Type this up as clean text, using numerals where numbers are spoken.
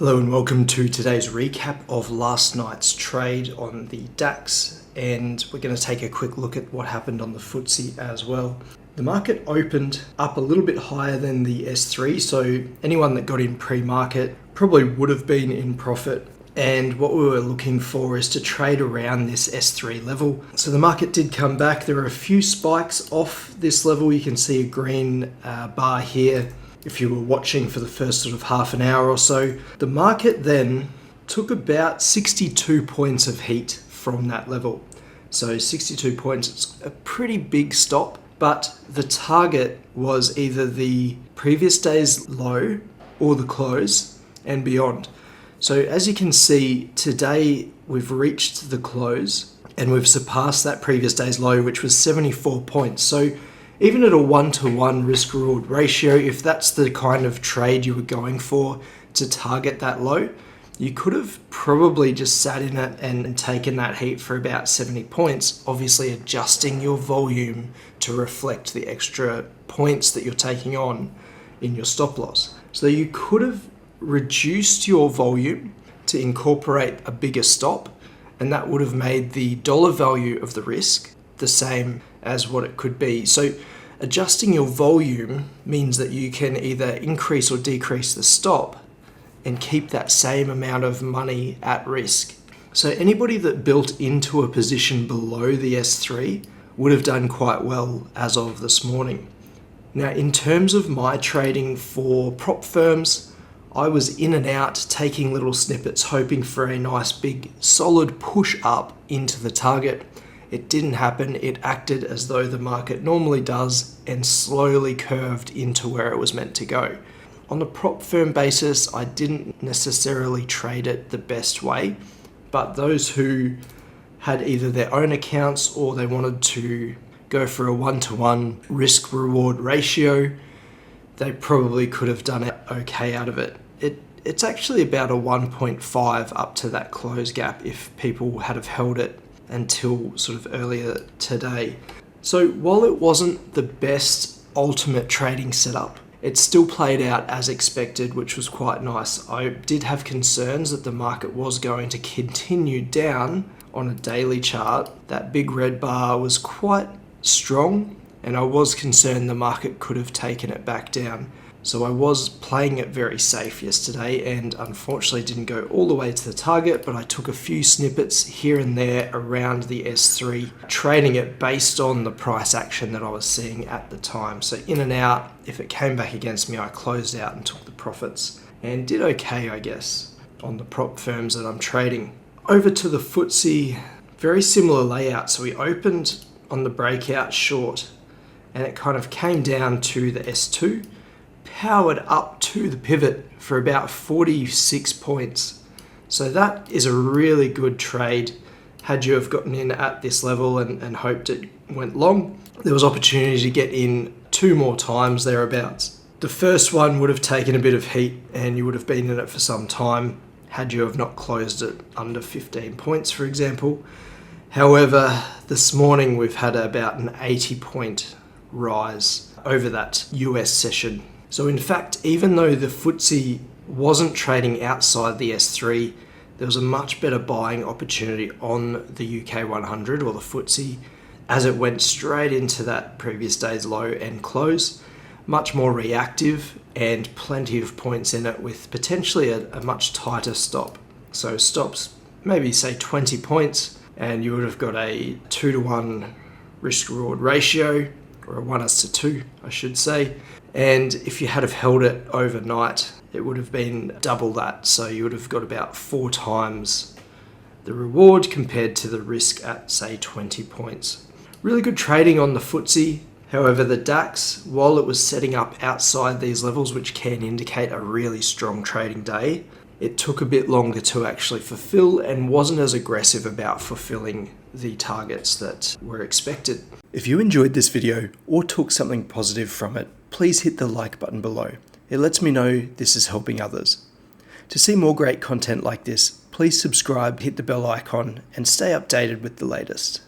Hello and welcome to today's recap of last night's trade on the DAX, and we're going to take a quick look at what happened on the FTSE as well. The market opened up a little bit higher than the S3, so anyone that got in pre-market probably would have been in profit. And what we were looking for is to trade around this S3 level. So the market did come back. There were a few spikes off this level. You can see a green bar here. If you were watching for the first sort of half an hour or so, the market then took about 62 points of heat from that level. So 62 points, it's a pretty big stop, but the target was either the previous day's low or the close and beyond. So as you can see, today we've reached the close and we've surpassed that previous day's low, which was 74 points. So even at a 1-to-1 risk-reward ratio, if that's the kind of trade you were going for to target that low, you could have probably just sat in it and taken that heat for about 70 points, obviously adjusting your volume to reflect the extra points that you're taking on in your stop loss. So you could have reduced your volume to incorporate a bigger stop, and that would have made the dollar value of the risk the same as what it could be. So adjusting your volume means that you can either increase or decrease the stop and keep that same amount of money at risk. So anybody that built into a position below the S3 would have done quite well as of this morning. Now, in terms of my trading for prop firms, I was in and out taking little snippets, hoping for a nice big solid push up into the target. It didn't happen. It acted as though the market normally does and slowly curved into where it was meant to go. On a prop firm basis, I didn't necessarily trade it the best way, but those who had either their own accounts or they wanted to go for a 1-to-1 risk-reward ratio, they probably could have done it okay out of it. It's actually about a 1.5 up to that close gap if people had have held it until sort of earlier today. So while it wasn't the best ultimate trading setup, it still played out as expected, which was quite nice. I did have concerns that the market was going to continue down on a daily chart. That big red bar was quite strong, and I was concerned the market could have taken it back down. So I was playing it very safe yesterday and unfortunately didn't go all the way to the target, but I took a few snippets here and there around the S3, trading it based on the price action that I was seeing at the time. So in and out, if it came back against me, I closed out and took the profits and did okay, I guess, on the prop firms that I'm trading. Over to the FTSE, very similar layout. So we opened on the breakout short and it kind of came down to the S2, powered up to the pivot for about 46 points. So that is a really good trade. Had you have gotten in at this level and hoped it went long, there was opportunity to get in 2 more times thereabouts. The first one would have taken a bit of heat and you would have been in it for some time had you have not closed it under 15 points, for example. However, this morning we've had about an 80-point rise over that US session. So in fact, even though the FTSE wasn't trading outside the S3, there was a much better buying opportunity on the UK100 or the FTSE as it went straight into that previous day's low and close. Much more reactive and plenty of points in it with potentially a much tighter stop. So stops, maybe say 20 points, and you would have got a 2-to-1 risk-reward ratio, or a 1:2, I should say. And if you had have held it overnight, it would have been double that. So you would have got about 4 times the reward compared to the risk at, say, 20 points. Really good trading on the FTSE. However, the DAX, while it was setting up outside these levels, which can indicate a really strong trading day, it took a bit longer to actually fulfill and wasn't as aggressive about fulfilling the targets that were expected. If you enjoyed this video or took something positive from it, please hit the like button below. It lets me know this is helping others. To see more great content like this, please subscribe, hit the bell icon, and stay updated with the latest.